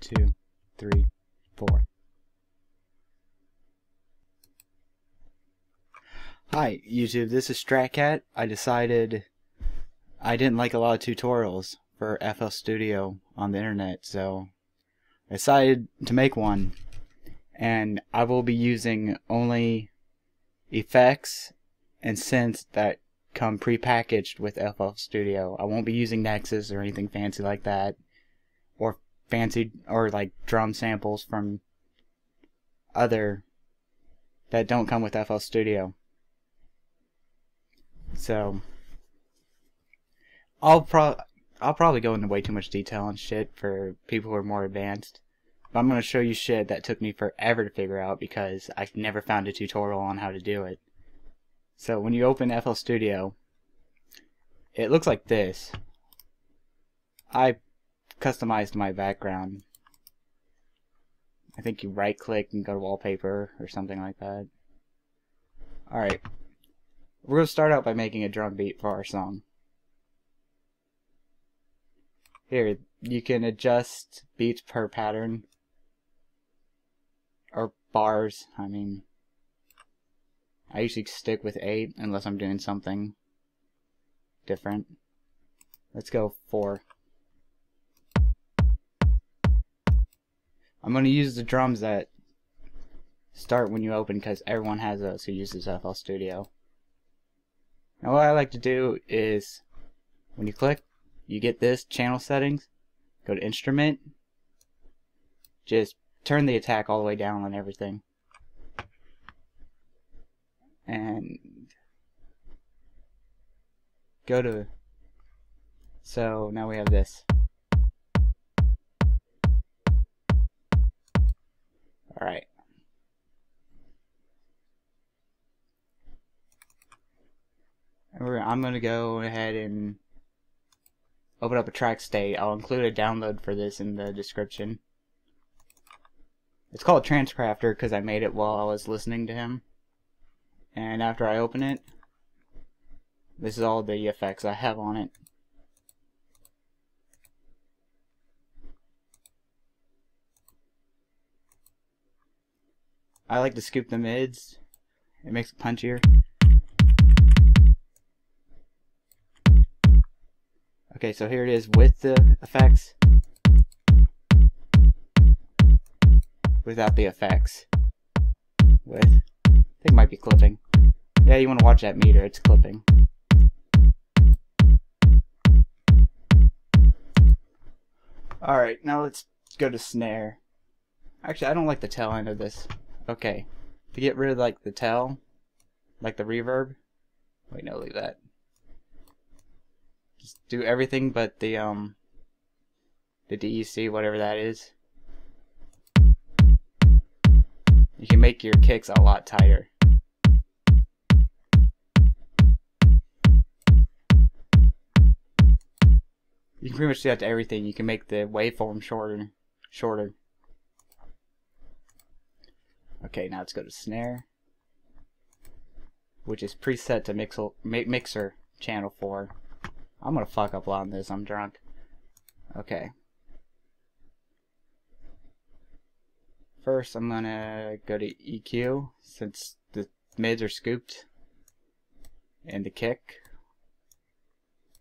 2, 3, 4. Hi YouTube, this is Stratcat. I decided I didn't like a lot of tutorials for FL Studio on the internet, so I decided to make one. And I will be using only effects and synths that come pre-packaged with FL Studio. I won't be using Nexus or anything fancy like that, or fancy or like drum samples from other that don't come with FL Studio. So I'll probably go into way too much detail and shit for people who are more advanced. But I'm gonna show you shit that took me forever to figure out because I've never found a tutorial on how to do it. So when you open FL Studio, it looks like this. I customized my background. I think you right click and go to wallpaper or something like that. Alright. We're going to start out by making a drum beat for our song. Here, you can adjust beats per pattern. Or bars, I mean. I usually stick with 8 unless I'm doing something different. Let's go 4. I'm going to use the drums that start when you open because everyone has those who uses FL Studio. Now what I like to do is when you click, you get this channel settings, go to instrument, just turn the attack all the way down on everything. And go to, so now we have this. Alright. I'm going to go ahead and open up a track state. I'll include a download for this in the description. It's called Transcrafter because I made it while I was listening to him. And after I open it, this is all the effects I have on it. I like to scoop the mids. It makes it punchier. Okay, so here it is with the effects. Without the effects. With, I think it might be clipping. Yeah, you want to watch that meter, it's clipping. Alright, now let's go to snare. Actually, I don't like the tail end of this. Okay, to get rid of like the tail, like the reverb. Wait, no, leave that. Just do everything but the DEC, whatever that is. You can make your kicks a lot tighter. You can pretty much do that to everything. You can make the waveform shorter. Okay, now let's go to snare, which is preset to mixer channel 4. I'm gonna fuck up a lot on this, I'm drunk. Okay. First I'm gonna go to EQ, since the mids are scooped. And the kick,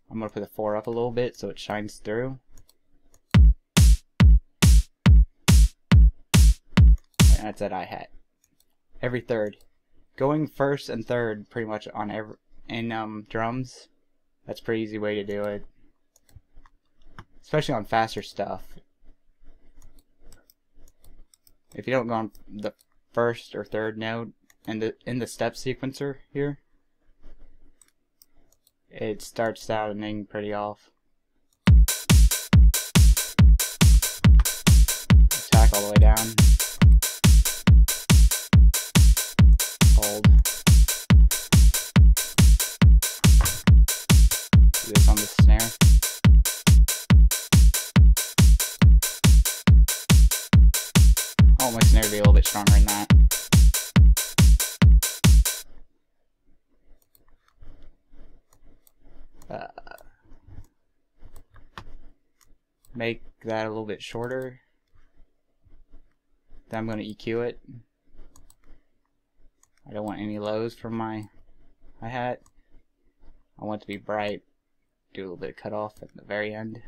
I'm gonna put the 4 up a little bit so it shines through. And that's that hi-hat. Every third. Going first and third pretty much on drums. That's a pretty easy way to do it. Especially on faster stuff. If you don't go on the first or third note and in the step sequencer here, it starts sounding pretty off. Attack all the way down. Hold. Do this on the snare. I want my snare to be a little bit stronger than that. Make that a little bit shorter. Then I'm going to EQ it. I don't want any lows from my hi-hat. I want it to be bright. Do a little bit of cutoff at the very end.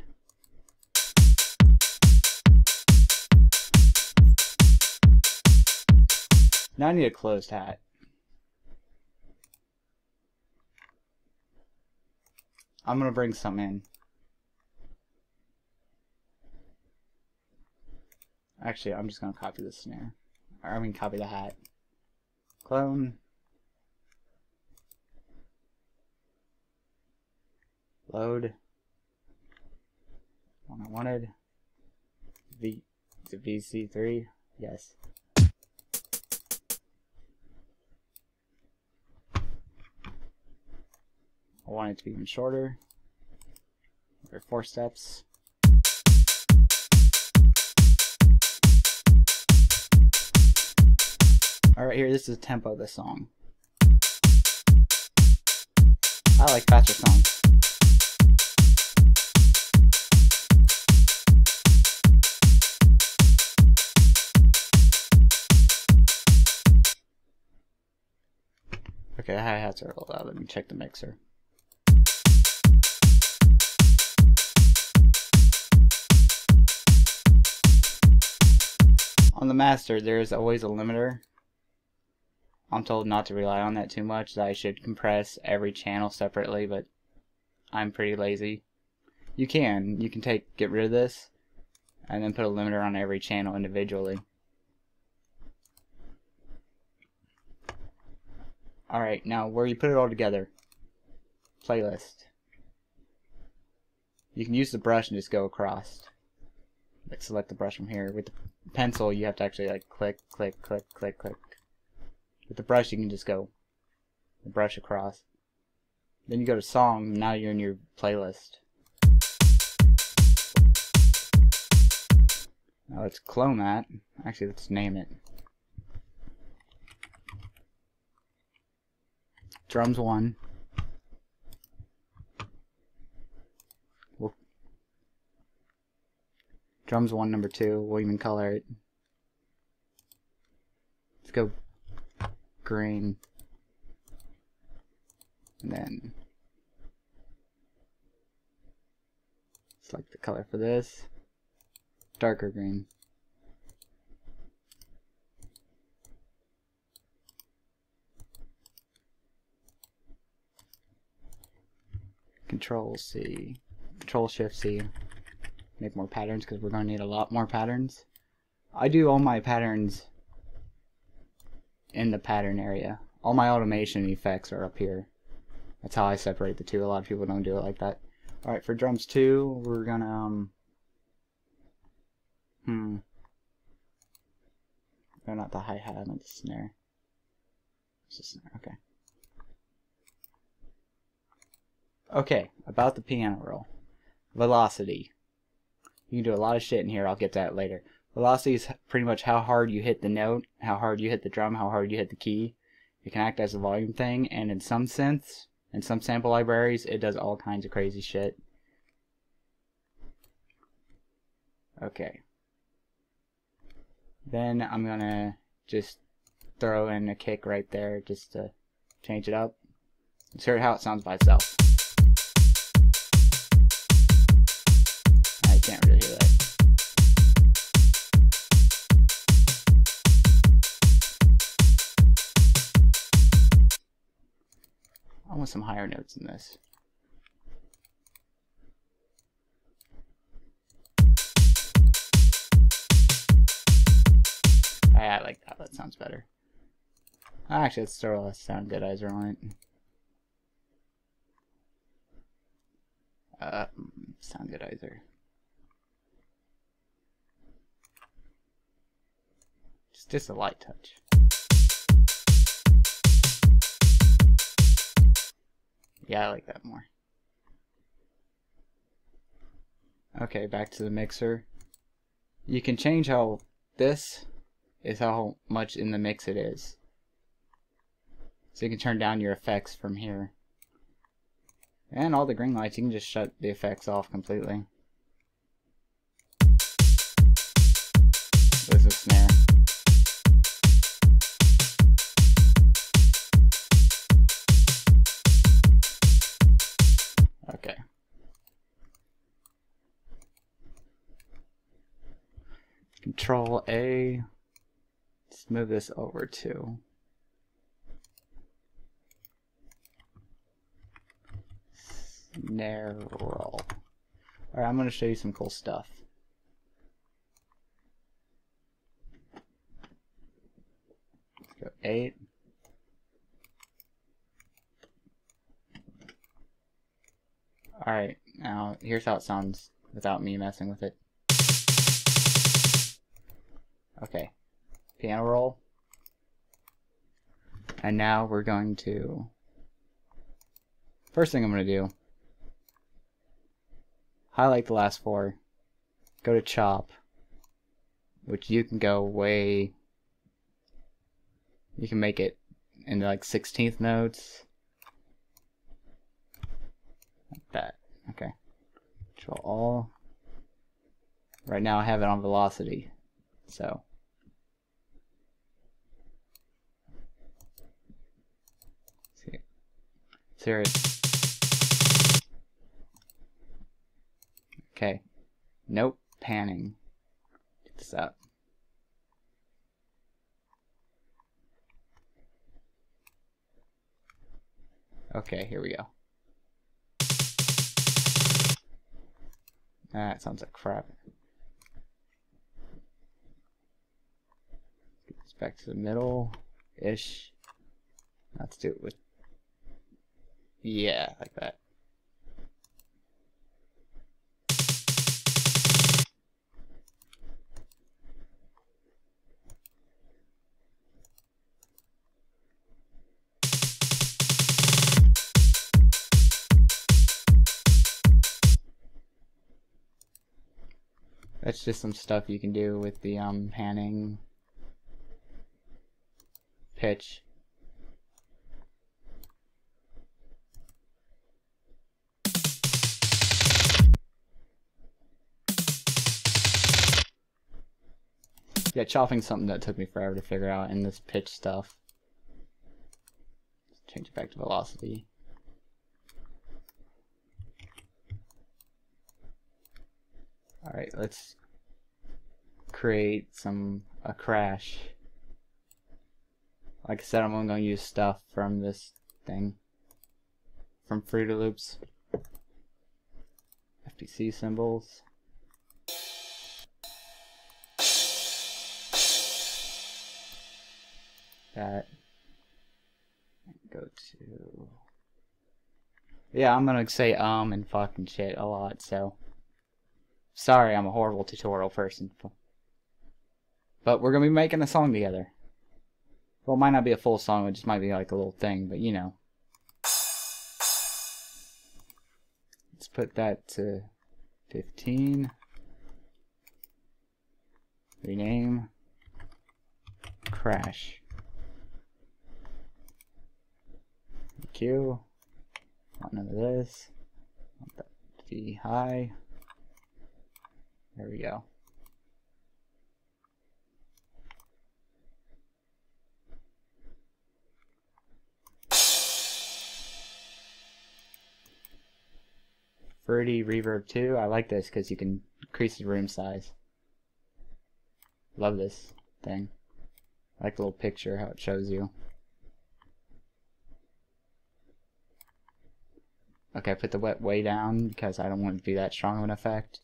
Now I need a closed hat. I'm going to bring some in. Actually, I'm just going to copy the snare. Or I mean copy the hat. Clone. Load. One I wanted. The VC3. Yes. I want it to be even shorter. There are 4 steps. Alright, here, this is the tempo of the song. I like faster songs. Okay, the hi-hats are a little loud. Let me check the mixer. On the master, there is always a limiter. I'm told not to rely on that too much, that I should compress every channel separately, but I'm pretty lazy. You can get rid of this and then put a limiter on every channel individually. Alright, now where you put it all together, playlist. You can use the brush and just go across. Like select the brush from here. With the pencil you have to actually like click, click, click, click, click. With the brush you can just go the brush across. Then you go to song, now you're in your playlist. Now let's clone that. Actually, let's name it. Drums 1. Drums 1, number 2. We'll even color it. Let's go green. And then select the color for this. Darker green. Control C. Control Shift C. Make more patterns because we're going to need a lot more patterns. I do all my patterns in the pattern area. All my automation effects are up here. That's how I separate the two. A lot of people don't do it like that. Alright, for drums 2, we're gonna no, not the hi-hat, I meant the snare. It's the snare, okay. Okay, about the piano roll. Velocity. You can do a lot of shit in here, I'll get to that later. Velocity is pretty much how hard you hit the note, how hard you hit the drum, how hard you hit the key. It can act as a volume thing, and in some synths, in some sample libraries, it does all kinds of crazy shit. Okay. Then I'm gonna just throw in a kick right there just to change it up. Let's hear how it sounds by itself. I can't really hear that. I want some higher notes in this. I like that. That sounds better. Actually, let's throw a sound goodizer on it. Sound goodizer. Just a light touch. Yeah, I like that more. Okay, back to the mixer. You can change how this is how much in the mix it is. So you can turn down your effects from here. And all the green lights, you can just shut the effects off completely. This is snare. Control A. Let's move this over to snare roll. Alright, I'm going to show you some cool stuff. Let's go 8. Alright, now here's how it sounds without me messing with it. Okay, piano roll. And now we're going to, first thing I'm going to do, highlight the last 4, go to chop, which you can go way, you can make it into like 16th notes, like that. Okay, control all. Right now I have it on velocity, so hear it. Okay. Nope. Panning. Get this up. Okay, here we go. That sounds like crap. Get this back to the middle-ish. Let's do it with, yeah, like that. That's just some stuff you can do with the panning, pitch. Yeah, chopping's something that took me forever to figure out in this pitch stuff. Let's change it back to velocity. Alright, let's create a crash. Like I said, I'm only going to use stuff from this thing. From Fruity Loops. FTC symbols. That. Go to... Yeah, I'm going to say and fucking shit a lot, so... Sorry, I'm a horrible tutorial person. But we're going to be making a song together. Well, it might not be a full song, it just might be like a little thing, but you know. Let's put that to 15. Rename. Crash. EQ. Want none of this. Want that to be high. There we go. Fruity Reverb 2. I like this because you can increase the room size. Love this thing. I like the little picture, how it shows you. Okay, I put the wet way down because I don't want it to be that strong of an effect.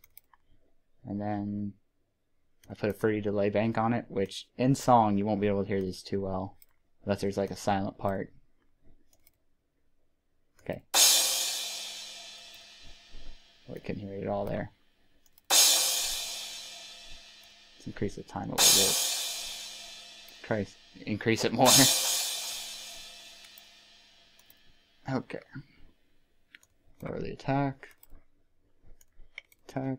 And then I put a Fruity delay bank on it, which in song you won't be able to hear this too well. Unless there's like a silent part. Okay. Well, I couldn't hear it at all there. Let's increase the time a little bit. Try to increase it more. Okay. Lower the attack. Attack.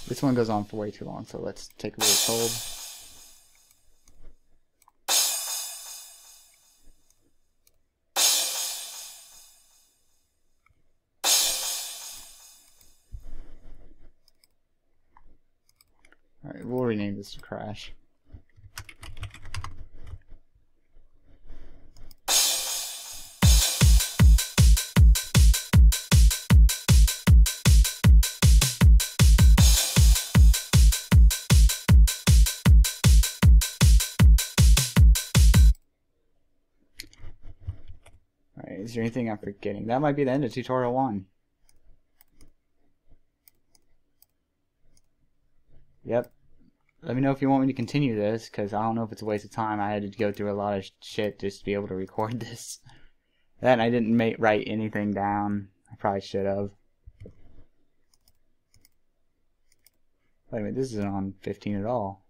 This one goes on for way too long, so let's take a little hold. Alright, we'll rename this to Crash. there anything I'm forgetting? That might be the end of tutorial 1. Yep. Let me know if you want me to continue this, because I don't know if it's a waste of time. I had to go through a lot of shit just to be able to record this. Then I didn't write anything down. I probably should have. Wait a minute, this isn't on 15 at all.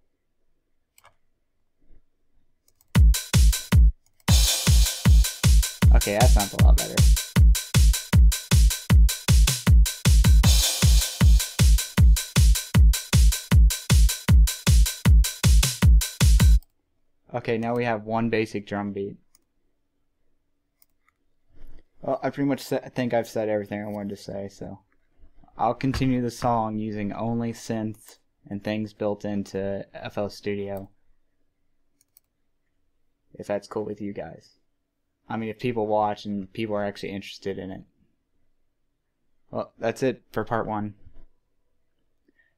Okay, that sounds a lot better. Okay, now we have one basic drum beat. Well, I pretty much think I've said everything I wanted to say, so I'll continue the song using only synths and things built into FL Studio, if that's cool with you guys. I mean, if people watch and people are actually interested in it. Well, that's it for part 1.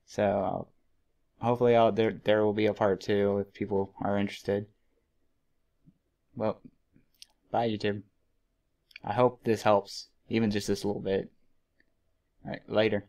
So hopefully there will be a part 2 if people are interested. Well, bye YouTube. I hope this helps, even just this little bit. Alright, later.